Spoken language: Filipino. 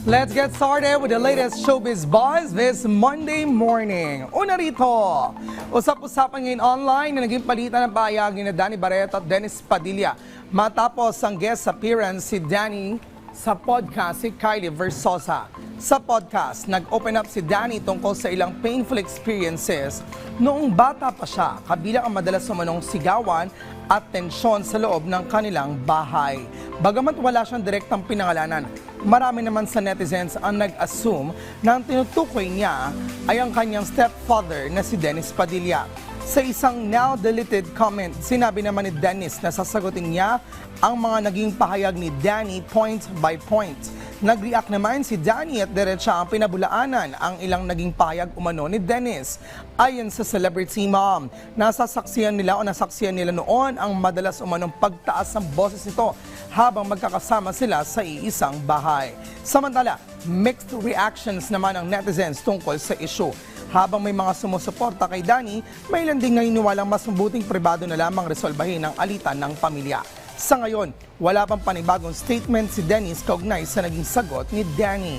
Let's get started with the latest showbiz buzz this Monday morning. Una rito, usap-usapan ngayon online na naging palitan ng pahayag ni Danny Barreto at Dennis Padilla matapos ang guest appearance si Danny sa podcast si Kylie Versosa. Sa podcast, nag-open up si Danny tungkol sa ilang painful experiences noong bata pa siya, kabilang ang madalas sumanong sigawan at tensyon sa loob ng kanilang bahay. Bagamat wala siyang direktang pinangalanan, marami naman sa netizens ang nag-assume na ang tinutukoy niya ay ang kanyang stepfather na si Dennis Padilla. Sa isang now-deleted comment, sinabi naman ni Dennis na sasagutin niya ang mga naging pahayag ni Danny point by point. Nag-react naman si Danny at diretsa ang pinabulaanan ang ilang naging pahayag umano ni Dennis. Ayon sa celebrity mom, nasaksiyan nila noon ang madalas umanong pagtaas ng boses nito habang magkakasama sila sa iisang bahay. Samantala, mixed reactions naman ang netizens tungkol sa issue. Habang may mga sumusuporta kay Danny, may ilan din naniniwalang mas mabuting pribado na lamang resolbahin ang alitan ng pamilya. Sa ngayon, wala pang panibagong statement si Dennis kaugnay sa naging sagot ni Danny.